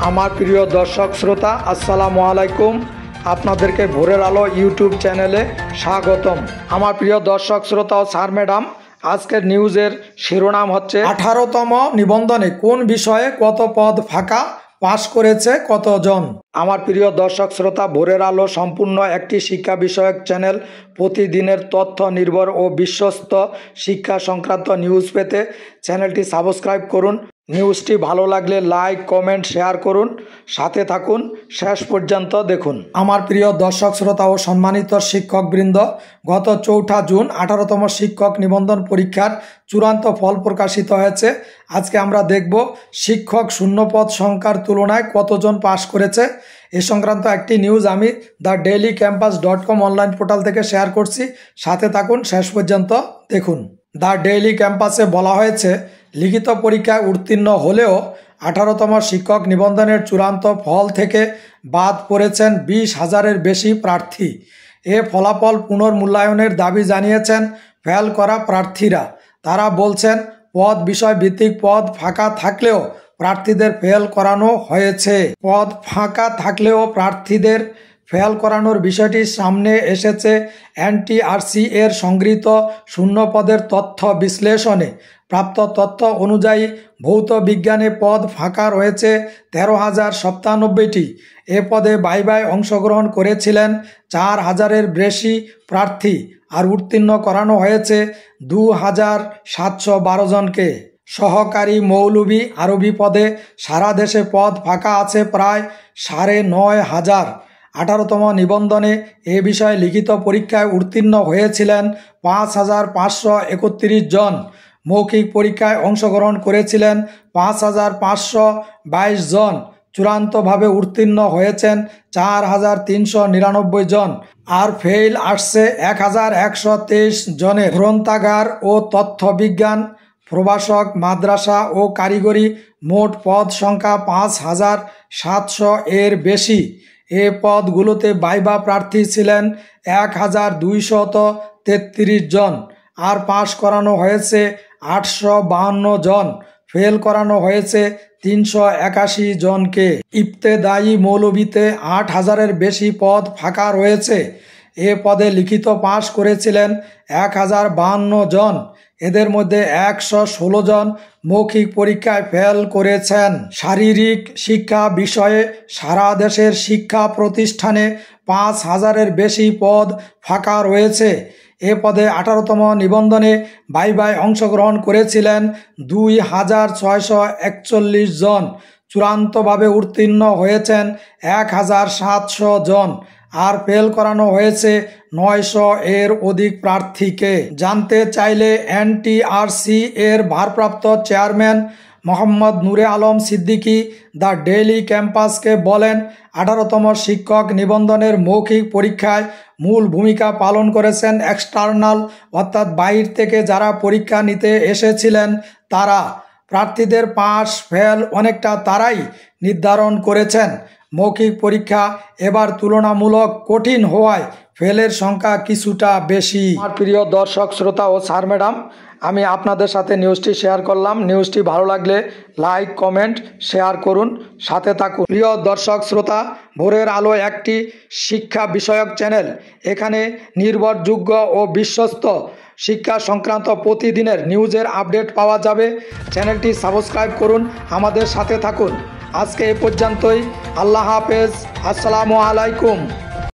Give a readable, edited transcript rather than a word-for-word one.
আমার প্রিয় দর্শক শ্রোতা, আসসালামু আলাইকুম। আপনাদেরকে ভোরের আলো ইউটিউব চ্যানেলে স্বাগতম। আমার প্রিয় দর্শক শ্রোতা ও স্যার ম্যাডাম, আজকের নিউজের শিরোনাম হচ্ছে 18তম নিবন্ধনে কোন বিষয়ে কত পদ ফাঁকা, পাশ করেছে কতজন। আমার প্রিয় দর্শক শ্রোতা, ভোরের আলো সম্পূর্ণ একটি শিক্ষা বিষয়ক চ্যানেল। প্রতিদিনের তথ্য নির্ভর ও বিশ্বস্ত শিক্ষা সংক্রান্ত নিউজ পেতে চ্যানেলটি সাবস্ক্রাইব করুন। নিউজটি ভালো লাগলে লাইক, কমেন্ট, শেয়ার করুন। সাথে থাকুন, শেষ পর্যন্ত দেখুন। আমার প্রিয় দর্শক শ্রোতা ও সম্মানিত শিক্ষকবৃন্দ, গত 4 জুন 18তম শিক্ষক নিবন্ধন পরীক্ষার চূড়ান্ত ফল প্রকাশিত হয়েছে। আজকে আমরা দেখব শিক্ষক শূন্যপদ সংখ্যার তুলনায় কতজন পাশ করেছে। এ সংক্রান্ত একটি নিউজ আমি thedailycampus.com অনলাইন পোর্টাল থেকে শেয়ার করছি। সাথে থাকুন, শেষ পর্যন্ত দেখুন। দ্য ডেইলি ক্যাম্পাসে বলা হয়েছে, লিখিত পরীক্ষায় উত্তীর্ণ হলেও 18তম শিক্ষক নিবন্ধনের চূড়ান্ত ফল থেকে বাদ পড়েছেন 20,000-এর বেশি প্রার্থী। এ ফলাফল পুনর্মূল্যায়নের দাবি জানিয়েছেন ফেল করা প্রার্থীরা। তারা বলছেন, পদ বিষয় ভিত্তিক পদ ফাঁকা থাকলেও প্রার্থীদের ফেল করানো হয়েছে। পদ ফাঁকা থাকলেও প্রার্থীদের ফেল করানোর বিষয়টি সামনে এসেছে এনটিআরসি এর সংগৃহীত শূন্য পদের তথ্য বিশ্লেষণে। প্রাপ্ত তথ্য অনুযায়ী ভৌত বিজ্ঞানে পদ ফাঁকা রয়েছে 13,097টি। এ পদে ভাইভায় অংশগ্রহণ করেছিলেন 4,000-এর বেশি প্রার্থী, আর উত্তীর্ণ করানো হয়েছে 2,712 জনকে। সহকারী মৌলভী আরবি পদে সারা দেশে পদ ফাঁকা আছে প্রায় 9,500। 18তম নিবন্ধনে এ বিষয়ে লিখিত পরীক্ষায় উত্তীর্ণ হয়েছিলেন 5,531 জন। মৌখিক পরীক্ষায় অংশগ্রহণ করেছিলেন 5,522 জন। চূড়ান্তভাবে উত্তীর্ণ হয়েছেন 4,399 জন, আর ফেইল আসছে 1,123 জনের। গ্রন্থাগার ও তথ্য বিজ্ঞান, প্রভাষক, মাদ্রাসা ও কারিগরি মোট পদ সংখ্যা 5,700 এর বেশি। এ পদগুলোতে ভাইভা প্রার্থী ছিলেন 1,233 জন, আর পাশ করানো হয়েছে 852 জন। ফেল করানো হয়েছে 381 জনকে। ইবতেদায়ী মৌলভীতে 8,000-এর বেশি পদ ফাঁকা রয়েছে। এ পদে লিখিত পাশ করেছিলেন 1,052 জন। এদের মধ্যে 116 জন মৌখিক পরীক্ষায় ফেল করেছেন। শারীরিক শিক্ষা বিষয়ে সারা দেশের শিক্ষা প্রতিষ্ঠানে 5,000-এর বেশি পদ ফাঁকা রয়েছে। এ পদে 18তম নিবন্ধনে ভাইভায় অংশগ্রহণ করেছিলেন 2,641 জন। চূড়ান্তভাবে উত্তীর্ণ হয়েছেন 1,700 জন, আর ফেল করানো হয়েছে 900 এর অধিক প্রার্থীকে। জানতে চাইলে এনটিআরসি এর ভারপ্রাপ্ত chairman Mohammad Nure Alam Siddiqui the Daily ক্যাম্পাসকে বলেন, 18তম শিক্ষক নিবন্ধনের মৌখিক পরীক্ষায় মূল ভূমিকা পালন করেছেন এক্সটার্নাল, অর্থাৎ বাইরে থেকে যারা পরীক্ষা নিতে এসেছিলেন তারা। প্রার্থীদের পাস ফেল অনেকটা তারাই নির্ধারণ করেছেন। মৌখিক পরীক্ষা এবার তুলনামূলক কঠিন হওয়ায় ফেলের সংখ্যা কিছুটা বেশি। আমার প্রিয় দর্শক শ্রোতা ও স্যার ম্যাডাম, আমি আপনাদের সাথে নিউজটি শেয়ার করলাম। নিউজটি ভালো লাগলে লাইক, কমেন্ট, শেয়ার করুন। সাথে থাকুন। প্রিয় দর্শক শ্রোতা, ভোরের আলো একটি শিক্ষা বিষয়ক চ্যানেল। এখানে নির্ভরযোগ্য ও বিশ্বস্ত শিক্ষা সংক্রান্ত প্রতিদিনের নিউজের আপডেট পাওয়া যাবে। চ্যানেলটি সাবস্ক্রাইব করুন, আমাদের সাথে থাকুন। আজকে এ পর্যন্তই। আল্লাহ হাফেজ, আসসালামু আলাইকুম।